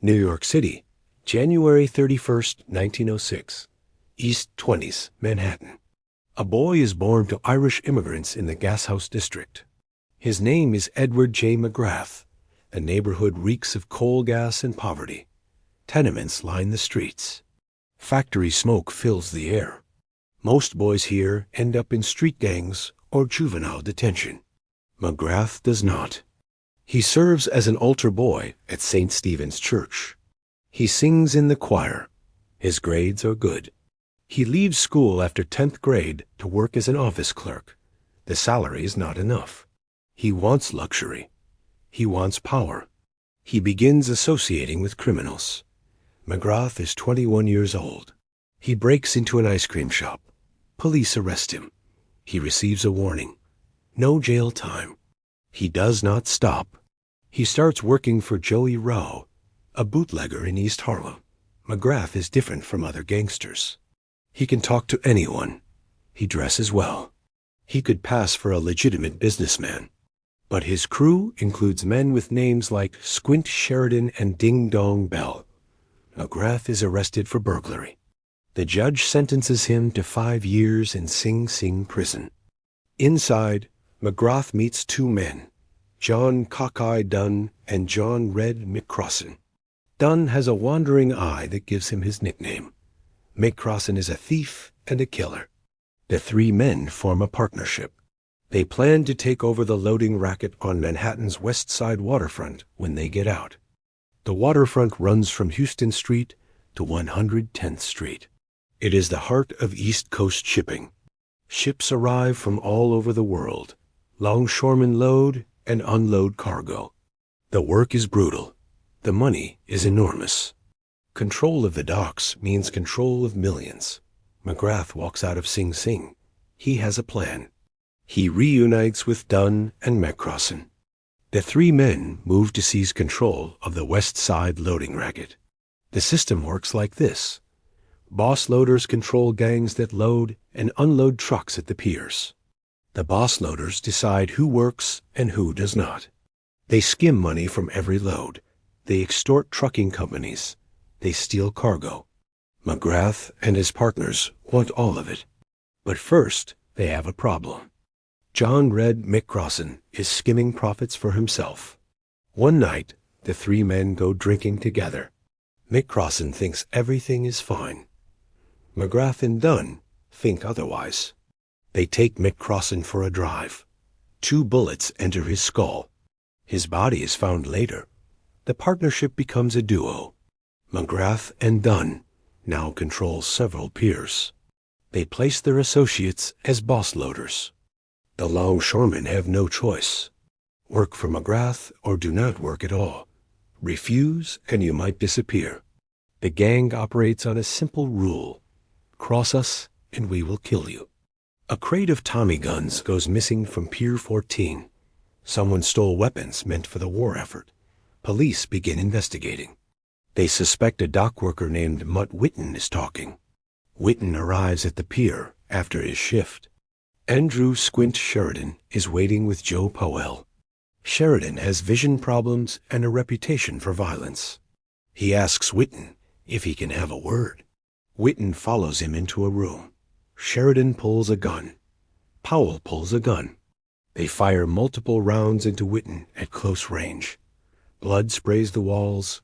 New York City, January 31st, 1906. East 20s, Manhattan. A boy is born to Irish immigrants in the Gashouse District. His name is Edward J. McGrath. The neighborhood reeks of coal gas and poverty. Tenements line the streets. Factory smoke fills the air. Most boys here end up in street gangs or juvenile detention. McGrath does not. He serves as an altar boy at St. Stephen's Church. He sings in the choir. His grades are good. He leaves school after 10th grade to work as an office clerk. The salary is not enough. He wants luxury. He wants power. He begins associating with criminals. McGrath is 21 years old. He breaks into an ice cream shop. Police arrest him. He receives a warning. No jail time. He does not stop. He starts working for Joey Rao, a bootlegger in East Harlem. McGrath is different from other gangsters. He can talk to anyone. He dresses well. He could pass for a legitimate businessman. But his crew includes men with names like Squint Sheridan and Ding Dong Bell. McGrath is arrested for burglary. The judge sentences him to 5 years in Sing Sing prison. Inside, McGrath meets two men, John Cockeye Dunn and John Red McCrossan. Dunn has a wandering eye that gives him his nickname. McCrossan is a thief and a killer. The three men form a partnership. They plan to take over the loading racket on Manhattan's West Side waterfront when they get out. The waterfront runs from Houston Street to 110th Street. It is the heart of East Coast shipping. Ships arrive from all over the world. Longshoremen load and unload cargo. The work is brutal. The money is enormous. Control of the docks means control of millions. McGrath walks out of Sing Sing. He has a plan. He reunites with Dunn and McCrossan. The three men move to seize control of the West Side loading racket. The system works like this. Boss loaders control gangs that load and unload trucks at the piers. The boss loaders decide who works and who does not. They skim money from every load. They extort trucking companies. They steal cargo. McGrath and his partners want all of it. But first, they have a problem. John Red McCrossan is skimming profits for himself. One night, the three men go drinking together. McCrossan thinks everything is fine. McGrath and Dunn think otherwise. They take McCrossan for a drive. 2 bullets enter his skull. His body is found later. The partnership becomes a duo. McGrath and Dunn now control several piers. They place their associates as boss loaders. The longshoremen have no choice. Work for McGrath or do not work at all. Refuse and you might disappear. The gang operates on a simple rule. Cross us and we will kill you. A crate of Tommy guns goes missing from Pier 14. Someone stole weapons meant for the war effort. Police begin investigating. They suspect a dock worker named Mutt Whitten is talking. Whitten arrives at the pier after his shift. Andrew Squint Sheridan is waiting with Joe Powell. Sheridan has vision problems and a reputation for violence. He asks Whitten if he can have a word. Whitten follows him into a room. Sheridan pulls a gun. Powell pulls a gun. They fire multiple rounds into Whitten at close range. Blood sprays the walls.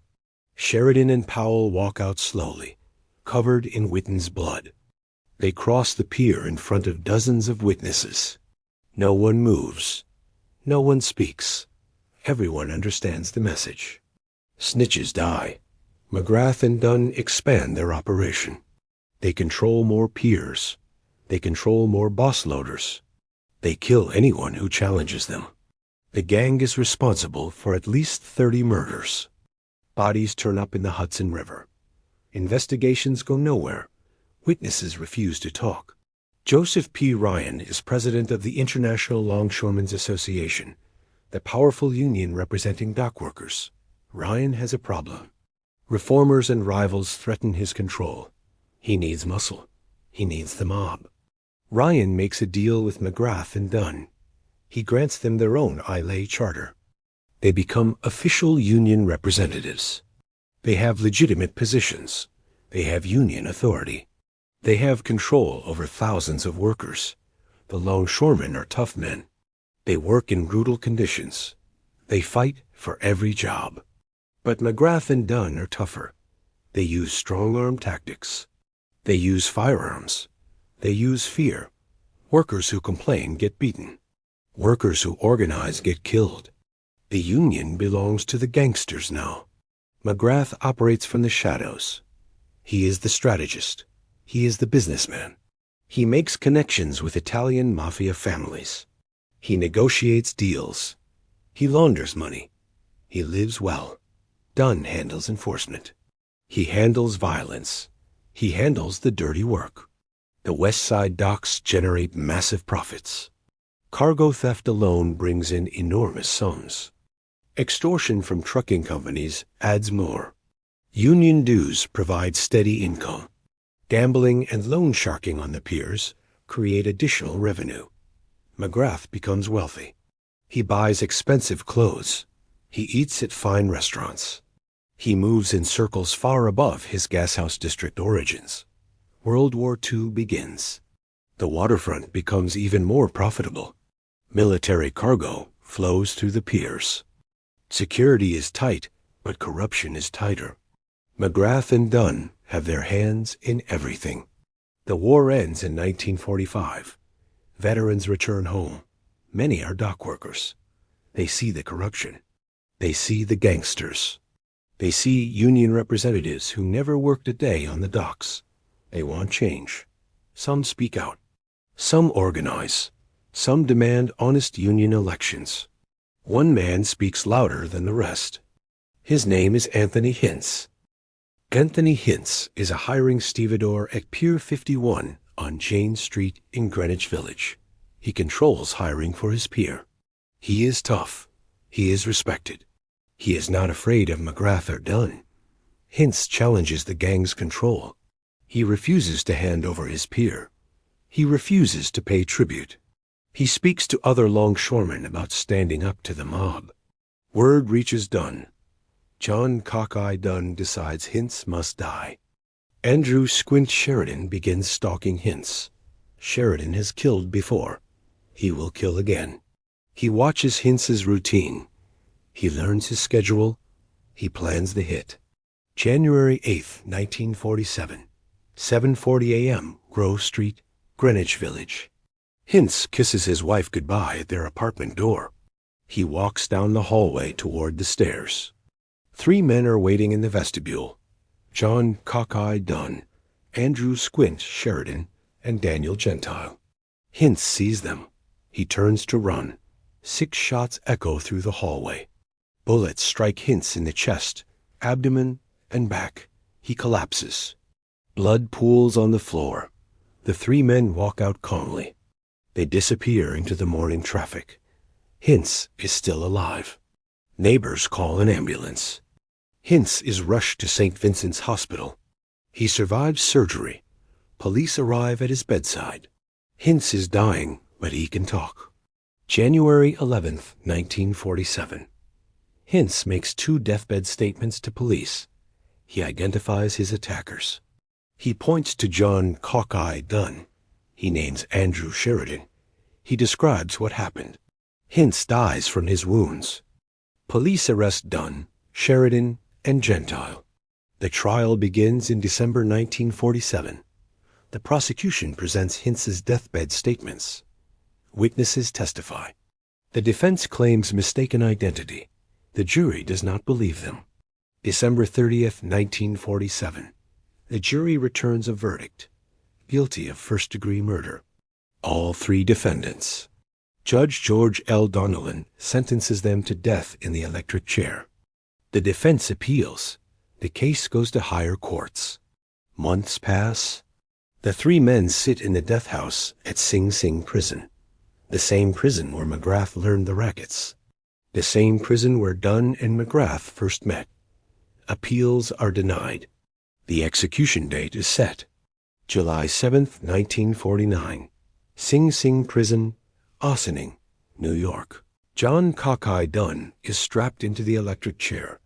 Sheridan and Powell walk out slowly, covered in Whitten's blood. They cross the pier in front of dozens of witnesses. No one moves. No one speaks. Everyone understands the message. Snitches die. McGrath and Dunn expand their operation. They control more piers. They control more boss loaders. They kill anyone who challenges them. The gang is responsible for at least 30 murders. Bodies turn up in the Hudson River. Investigations go nowhere. Witnesses refuse to talk. Joseph P. Ryan is president of the International Longshoremen's Association, the powerful union representing dock workers. Ryan has a problem. Reformers and rivals threaten his control. He needs muscle. He needs the mob. Ryan makes a deal with McGrath and Dunn. He grants them their own ILA charter. They become official union representatives. They have legitimate positions. They have union authority. They have control over thousands of workers. The longshoremen are tough men. They work in brutal conditions. They fight for every job. But McGrath and Dunn are tougher. They use strong-arm tactics. They use firearms. They use fear. Workers who complain get beaten. Workers who organize get killed. The union belongs to the gangsters now. McGrath operates from the shadows. He is the strategist. He is the businessman. He makes connections with Italian mafia families. He negotiates deals. He launders money. He lives well. Dunn handles enforcement. He handles violence. He handles the dirty work. The West Side docks generate massive profits. Cargo theft alone brings in enormous sums. Extortion from trucking companies adds more. Union dues provide steady income. Gambling and loan sharking on the piers create additional revenue. McGrath becomes wealthy. He buys expensive clothes. He eats at fine restaurants. He moves in circles far above his gashouse district origins. World War II begins. The waterfront becomes even more profitable. Military cargo flows through the piers. Security is tight, but corruption is tighter. McGrath and Dunn have their hands in everything. The war ends in 1945. Veterans return home. Many are dock workers. They see the corruption. They see the gangsters. They see union representatives who never worked a day on the docks. They want change. Some speak out. Some organize. Some demand honest union elections. One man speaks louder than the rest. His name is Anthony Hintz. Anthony Hintz is a hiring stevedore at Pier 51 on Jane Street in Greenwich Village. He controls hiring for his pier. He is tough. He is respected. He is not afraid of McGrath or Dunn. Hintz challenges the gang's control. He refuses to hand over his pier. He refuses to pay tribute. He speaks to other longshoremen about standing up to the mob. Word reaches Dunn. John Cockeye Dunn decides Hintz must die. Andrew Squint Sheridan begins stalking Hintz. Sheridan has killed before. He will kill again. He watches Hintz's routine. He learns his schedule. He plans the hit. January 8th, 1947. 7:40 a.m., Grove Street, Greenwich Village. Hintz kisses his wife goodbye at their apartment door. He walks down the hallway toward the stairs. 3 men are waiting in the vestibule. John Cockeye Dunn, Andrew Squint Sheridan, and Daniel Gentile. Hintz sees them. He turns to run. 6 shots echo through the hallway. Bullets strike Hintz in the chest, abdomen, and back. He collapses. Blood pools on the floor. The 3 men walk out calmly. They disappear into the morning traffic. Hintz is still alive. Neighbors call an ambulance. Hintz is rushed to St. Vincent's Hospital. He survives surgery. Police arrive at his bedside. Hintz is dying, but he can talk. January 11th, 1947. Hintz makes 2 deathbed statements to police. He identifies his attackers. He points to John Cockeye Dunn. He names Andrew Sheridan. He describes what happened. Hintz dies from his wounds. Police arrest Dunn, Sheridan, and Gentile. The trial begins in December 1947. The prosecution presents Hintz's deathbed statements. Witnesses testify. The defense claims mistaken identity. The jury does not believe them. December 30th, 1947. The jury returns a verdict. Guilty of first-degree murder. All 3 defendants. Judge George L. Donnellan sentences them to death in the electric chair. The defense appeals. The case goes to higher courts. Months pass. The 3 men sit in the death house at Sing Sing Prison, the same prison where McGrath learned the rackets, the same prison where Dunn and McGrath first met. Appeals are denied. The execution date is set. July 7th, 1949. Sing Sing Prison, Ossining, New York. John Cockeye Dunn is strapped into the electric chair.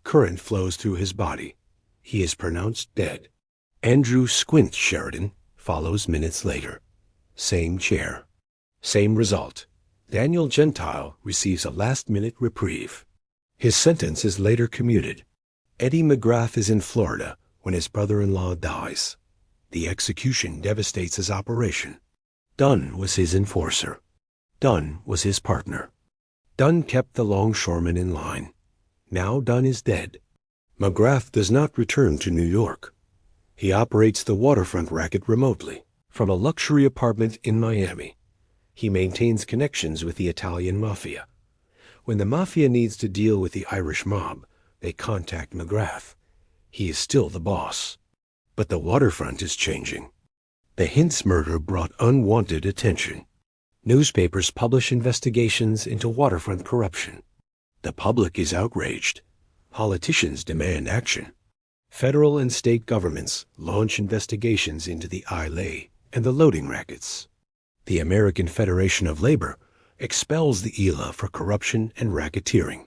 Current flows through his body. He is pronounced dead. Andrew Squint Sheridan follows minutes later. Same chair. Same result. Daniel Gentile receives a last-minute reprieve. His sentence is later commuted. Eddie McGrath is in Florida when his brother-in-law dies. The execution devastates his operation. Dunn was his enforcer. Dunn was his partner. Dunn kept the Longshoremen in line. Now Dunn is dead. McGrath does not return to New York. He operates the Waterfront racket remotely, from a luxury apartment in Miami. He maintains connections with the Italian mafia. When the mafia needs to deal with the Irish mob, they contact McGrath. He is still the boss. But the Waterfront is changing. The Hintz murder brought unwanted attention. Newspapers publish investigations into waterfront corruption. The public is outraged. Politicians demand action. Federal and state governments launch investigations into the ILA and the loading rackets. The American Federation of Labor expels the ELA for corruption and racketeering.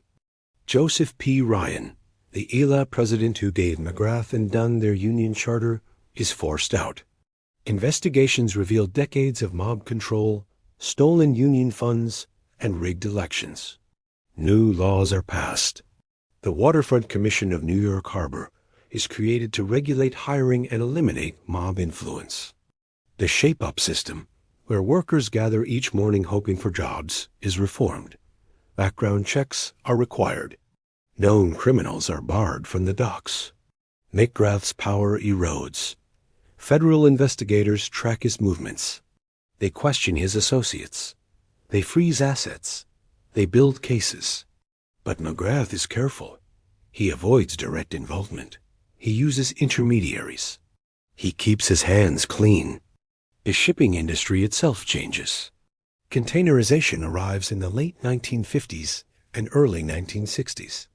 Joseph P. Ryan, the ELA president who gave McGrath and Dunn their union charter, is forced out. Investigations reveal decades of mob control, stolen union funds, and rigged elections. New laws are passed. The Waterfront Commission of New York Harbor is created to regulate hiring and eliminate mob influence. The shape-up system, where workers gather each morning hoping for jobs, is reformed. Background checks are required. Known criminals are barred from the docks. McGrath's power erodes. Federal investigators track his movements. They question his associates. They freeze assets. They build cases. But McGrath is careful. He avoids direct involvement. He uses intermediaries. He keeps his hands clean. The shipping industry itself changes. Containerization arrives in the late 1950s and early 1960s.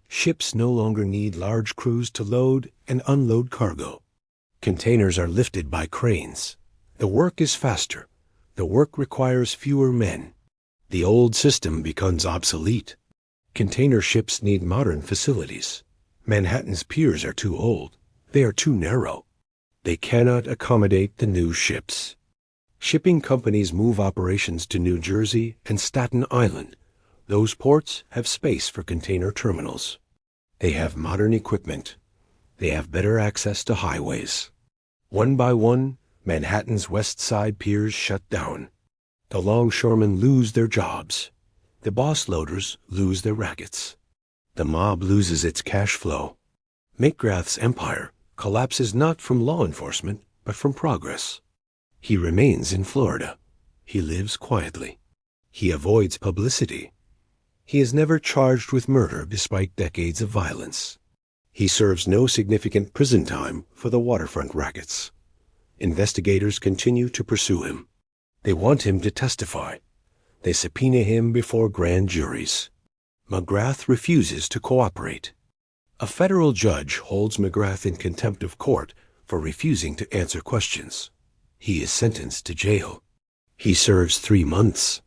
Ships no longer need large crews to load and unload cargo. Containers are lifted by cranes. The work is faster. The work requires fewer men. The old system becomes obsolete. Container ships need modern facilities. Manhattan's piers are too old. They are too narrow. They cannot accommodate the new ships. Shipping companies move operations to New Jersey and Staten Island. Those ports have space for container terminals. They have modern equipment. They have better access to highways. One by one, Manhattan's West Side piers shut down. The longshoremen lose their jobs. The boss loaders lose their rackets. The mob loses its cash flow. McGrath's empire collapses not from law enforcement, but from progress. He remains in Florida. He lives quietly. He avoids publicity. He is never charged with murder despite decades of violence. He serves no significant prison time for the waterfront rackets. Investigators continue to pursue him. They want him to testify. They subpoena him before grand juries. McGrath refuses to cooperate. A federal judge holds McGrath in contempt of court for refusing to answer questions. He is sentenced to jail. He serves 3 months.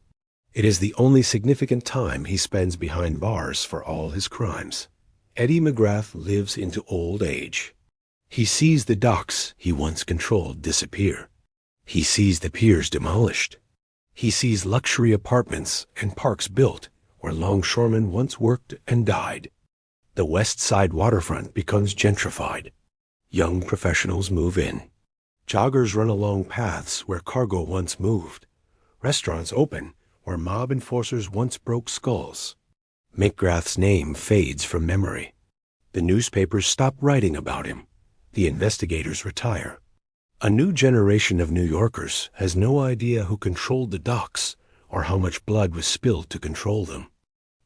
It is the only significant time he spends behind bars for all his crimes. Eddie McGrath lives into old age. He sees the docks he once controlled disappear. He sees the piers demolished. He sees luxury apartments and parks built where longshoremen once worked and died. The West Side waterfront becomes gentrified. Young professionals move in. Joggers run along paths where cargo once moved. Restaurants open where mob enforcers once broke skulls. McGrath's name fades from memory. The newspapers stop writing about him. The investigators retire. A new generation of New Yorkers has no idea who controlled the docks or how much blood was spilled to control them.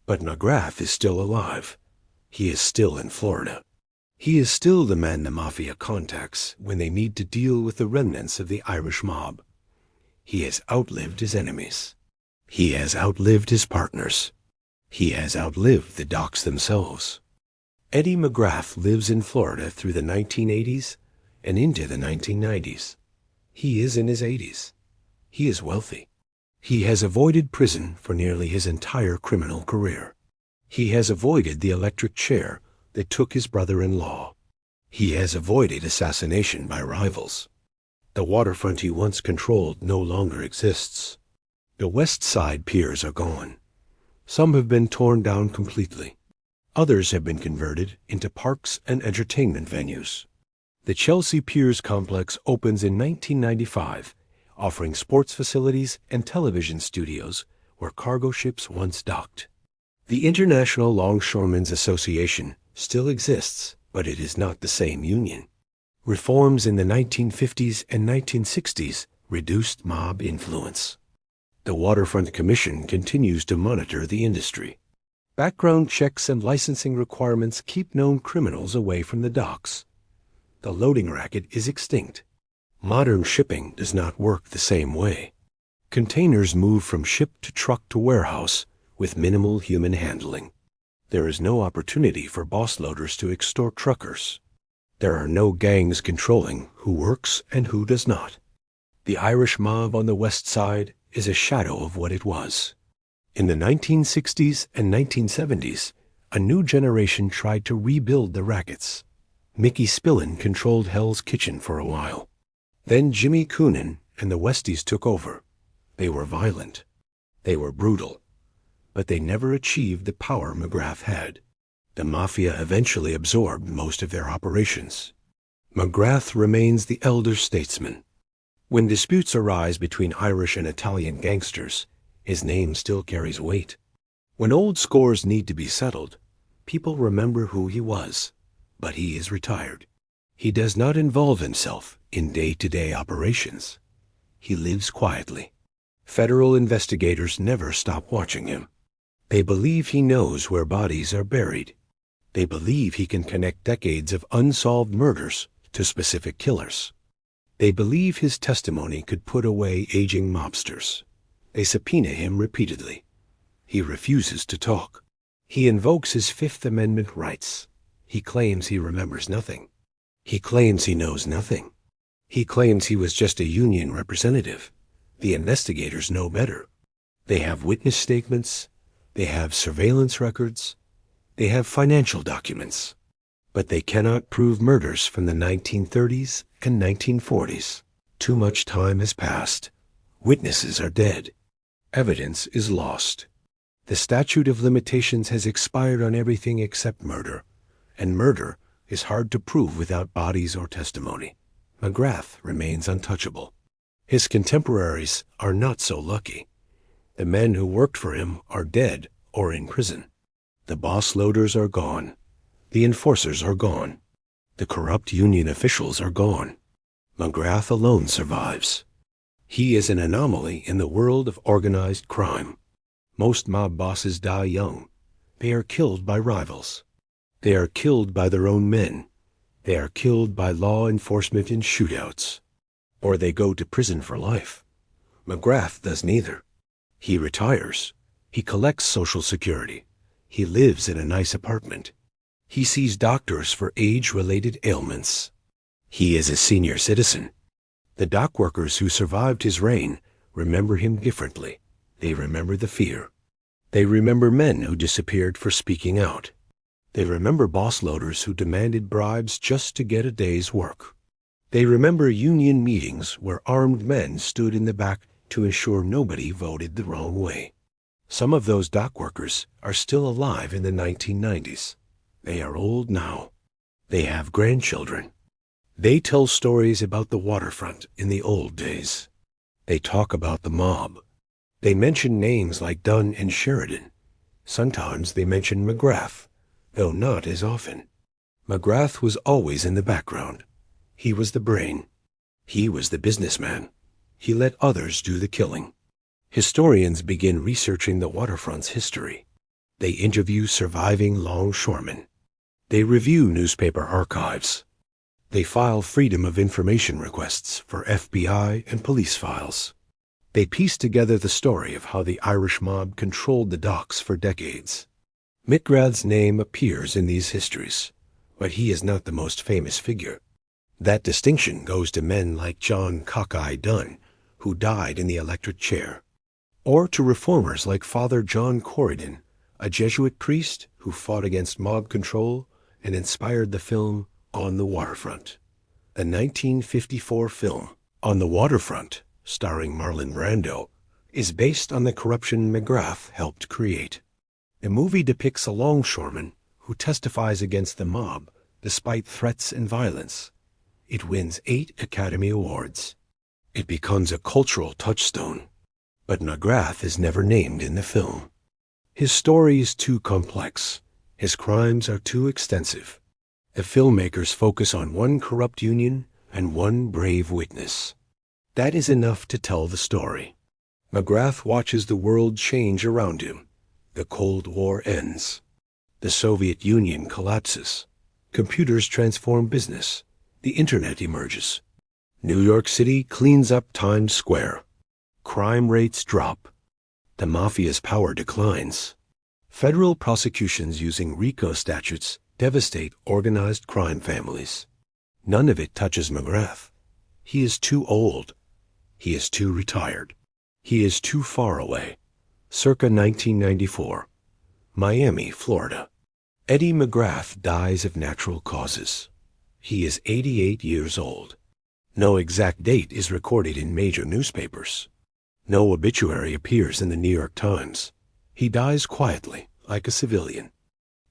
But McGrath is still alive. He is still in Florida. He is still the man the mafia contacts when they need to deal with the remnants of the Irish mob. He has outlived his enemies. He has outlived his partners. He has outlived the docks themselves. Eddie McGrath lives in Florida through the 1980s and into the 1990s. He is in his 80s. He is wealthy. He has avoided prison for nearly his entire criminal career. He has avoided the electric chair They took his brother-in-law. He has avoided assassination by rivals. The waterfront he once controlled no longer exists. The West Side piers are gone. Some have been torn down completely. Others have been converted into parks and entertainment venues. The Chelsea Piers complex opens in 1995, offering sports facilities and television studios where cargo ships once docked. The International Longshoremen's Association still exists, but it is not the same union. Reforms in the 1950s and 1960s reduced mob influence. The Waterfront Commission continues to monitor the industry. Background checks and licensing requirements keep known criminals away from the docks. The loading racket is extinct. Modern shipping does not work the same way. Containers move from ship to truck to warehouse with minimal human handling. There is no opportunity for boss loaders to extort truckers. There are no gangs controlling who works and who does not. The Irish mob on the West Side is a shadow of what it was. In the 1960s and 1970s, a new generation tried to rebuild the rackets. Mickey Spillane controlled Hell's Kitchen for a while. Then Jimmy Coonan and the Westies took over. They were violent. They were brutal. But they never achieved the power McGrath had. The Mafia eventually absorbed most of their operations. McGrath remains the elder statesman. When disputes arise between Irish and Italian gangsters, his name still carries weight. When old scores need to be settled, people remember who he was, but he is retired. He does not involve himself in day-to-day operations. He lives quietly. Federal investigators never stop watching him. They believe he knows where bodies are buried. They believe he can connect decades of unsolved murders to specific killers. They believe his testimony could put away aging mobsters. They subpoena him repeatedly. He refuses to talk. He invokes his Fifth Amendment rights. He claims he remembers nothing. He claims he knows nothing. He claims he was just a union representative. The investigators know better. They have witness statements. They have surveillance records. They have financial documents. But they cannot prove murders from the 1930s and 1940s. Too much time has passed. Witnesses are dead. Evidence is lost. The statute of limitations has expired on everything except murder, and murder is hard to prove without bodies or testimony. McGrath remains untouchable. His contemporaries are not so lucky. The men who worked for him are dead or in prison. The boss loaders are gone. The enforcers are gone. The corrupt union officials are gone. McGrath alone survives. He is an anomaly in the world of organized crime. Most mob bosses die young. They are killed by rivals. They are killed by their own men. They are killed by law enforcement in shootouts. Or they go to prison for life. McGrath does neither. He retires. He collects Social Security. He lives in a nice apartment. He sees doctors for age-related ailments. He is a senior citizen. The dock workers who survived his reign remember him differently. They remember the fear. They remember men who disappeared for speaking out. They remember boss loaders who demanded bribes just to get a day's work. They remember union meetings where armed men stood in the back to ensure nobody voted the wrong way. Some of those dock workers are still alive in the 1990s. They are old now. They have grandchildren. They tell stories about the waterfront in the old days. They talk about the mob. They mention names like Dunn and Sheridan. Sometimes they mention McGrath, though not as often. McGrath was always in the background. He was the brain. He was the businessman. He let others do the killing. Historians begin researching the waterfront's history. They interview surviving longshoremen. They review newspaper archives. They file Freedom of Information requests for FBI and police files. They piece together the story of how the Irish mob controlled the docks for decades. McGrath's name appears in these histories, but he is not the most famous figure. That distinction goes to men like John Cockeye Dunn, who died in the electric chair, or to reformers like Father John Corridon, a Jesuit priest who fought against mob control and inspired the film On the Waterfront. The 1954 film On the Waterfront, starring Marlon Brando, is based on the corruption McGrath helped create. The movie depicts a longshoreman who testifies against the mob despite threats and violence. It wins 8 Academy Awards. It becomes a cultural touchstone, but McGrath is never named in the film. His story is too complex. His crimes are too extensive. The filmmakers focus on one corrupt union and one brave witness. That is enough to tell the story. McGrath watches the world change around him. The Cold War ends. The Soviet Union collapses. Computers transform business. The Internet emerges. New York City cleans up Times Square. Crime rates drop. The mafia's power declines. Federal prosecutions using RICO statutes devastate organized crime families. None of it touches McGrath. He is too old. He is too retired. He is too far away. Circa 1994. Miami, Florida. Eddie McGrath dies of natural causes. He is 88 years old. No exact date is recorded in major newspapers. No obituary appears in the New York Times. He dies quietly, like a civilian.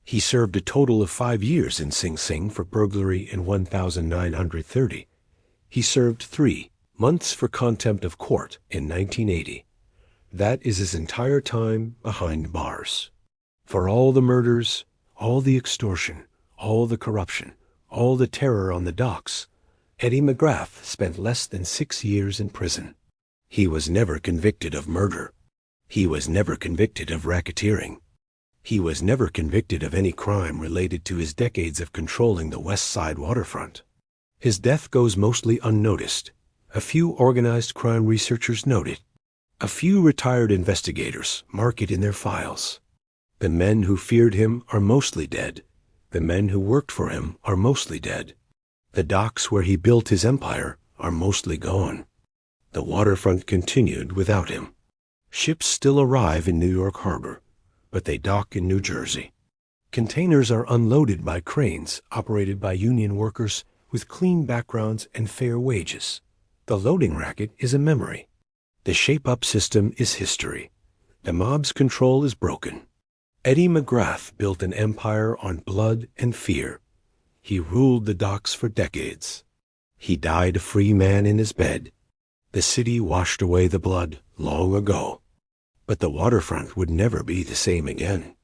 He served a total of 5 years in Sing Sing for burglary in 1930. He served 3 months for contempt of court in 1980. That is his entire time behind bars. For all the murders, all the extortion, all the corruption, all the terror on the docks, Eddie McGrath spent less than 6 years in prison. He was never convicted of murder. He was never convicted of racketeering. He was never convicted of any crime related to his decades of controlling the West Side waterfront. His death goes mostly unnoticed. A few organized crime researchers note it. A few retired investigators mark it in their files. The men who feared him are mostly dead. The men who worked for him are mostly dead. The docks where he built his empire are mostly gone. The waterfront continued without him. Ships still arrive in New York Harbor, but they dock in New Jersey. Containers are unloaded by cranes operated by union workers with clean backgrounds and fair wages. The loading racket is a memory. The shape-up system is history. The mob's control is broken. Eddie McGrath built an empire on blood and fear. He ruled the docks for decades. He died a free man in his bed. The city washed away the blood long ago. But the waterfront would never be the same again.